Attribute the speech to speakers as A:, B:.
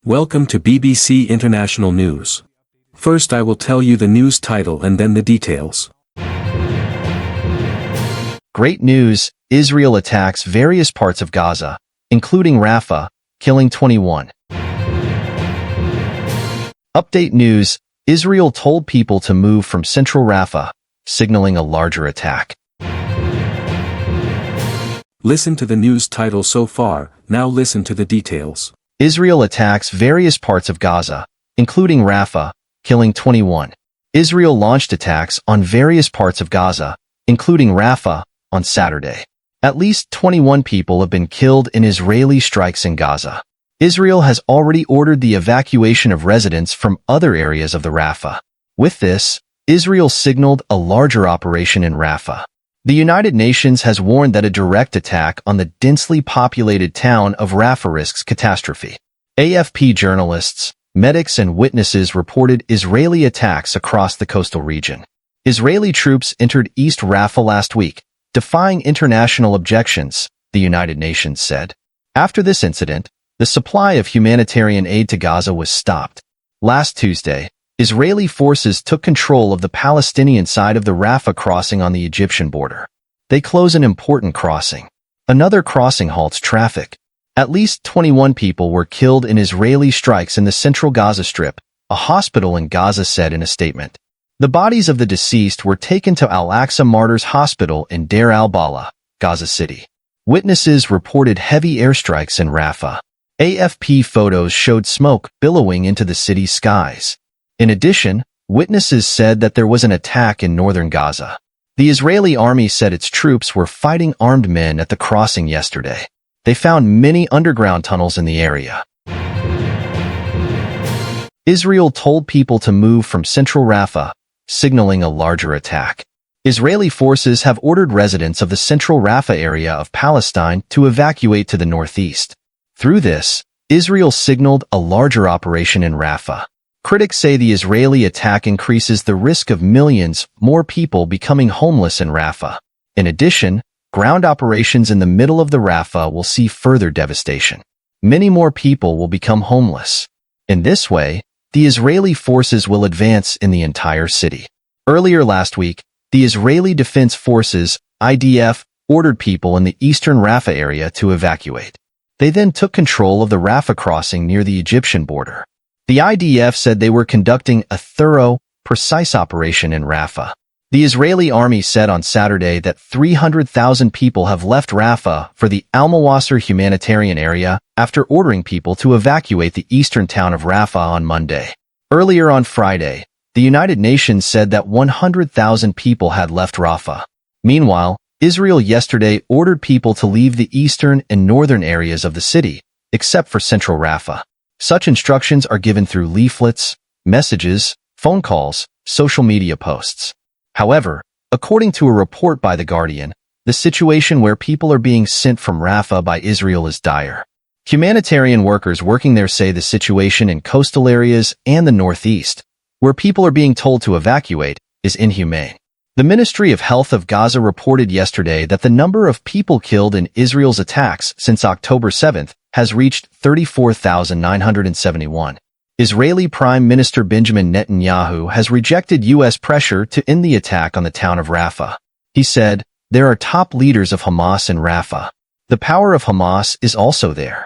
A: Welcome to BBC International News. First I will tell you the news title and then the details.
B: Great news, Israel attacks various parts of Gaza, including Rafah, killing 21. Update news, Israel told people to move from central Rafah, signaling a larger attack.
A: Listen to the news title so far, now listen to the details.
B: Israel attacks various parts of Gaza, including Rafah, killing 21. Israel launched attacks on various parts of Gaza, including Rafah, on Saturday. At least 21 people have been killed in Israeli strikes in Gaza. Israel has already ordered the evacuation of residents from other areas of the Rafah. With this, Israel signaled a larger operation in Rafah. The United Nations has warned that a direct attack on the densely populated town of Rafah risks catastrophe. AFP journalists, medics and witnesses reported Israeli attacks across the coastal region. Israeli troops entered East Rafah last week, defying international objections, the United Nations said. After this incident, the supply of humanitarian aid to Gaza was stopped. Last Tuesday, Israeli forces took control of the Palestinian side of the Rafah crossing on the Egyptian border. They close an important crossing. Another crossing halts traffic. At least 21 people were killed in Israeli strikes in the central Gaza Strip, a hospital in Gaza said in a statement. The bodies of the deceased were taken to Al-Aqsa Martyrs Hospital in Deir al-Balah, Gaza City. Witnesses reported heavy airstrikes in Rafah. AFP photos showed smoke billowing into the city's skies. In addition, witnesses said that there was an attack in northern Gaza. The Israeli army said its troops were fighting armed men at the crossing yesterday. They found many underground tunnels in the area. Israel told people to move from central Rafah, signaling a larger attack. Israeli forces have ordered residents of the central Rafah area of Palestine to evacuate to the northeast. Through this, Israel signaled a larger operation in Rafah. Critics say the Israeli attack increases the risk of millions more people becoming homeless in Rafah. In addition, ground operations in the middle of the Rafah will see further devastation. Many more people will become homeless. In this way, the Israeli forces will advance in the entire city. Earlier last week, the Israeli Defense Forces, IDF, ordered people in the eastern Rafah area to evacuate. They then took control of the Rafah crossing near the Egyptian border. The IDF said they were conducting a thorough, precise operation in Rafah. The Israeli army said on Saturday that 300,000 people have left Rafah for the Al-Mawasir humanitarian area after ordering people to evacuate the eastern town of Rafah on Monday. Earlier on Friday, the United Nations said that 100,000 people had left Rafah. Meanwhile, Israel yesterday ordered people to leave the eastern and northern areas of the city, except for central Rafah. Such instructions are given through leaflets, messages, phone calls, social media posts. However, according to a report by The Guardian, the situation where people are being sent from Rafah by Israel is dire. Humanitarian workers working there say the situation in coastal areas and the northeast, where people are being told to evacuate, is inhumane. The Ministry of Health of Gaza reported yesterday that the number of people killed in Israel's attacks since October 7th has reached 34,971. Israeli Prime Minister Benjamin Netanyahu has rejected U.S. pressure to end the attack on the town of Rafah. He said, "There are top leaders of Hamas in Rafah. The power of Hamas is also there.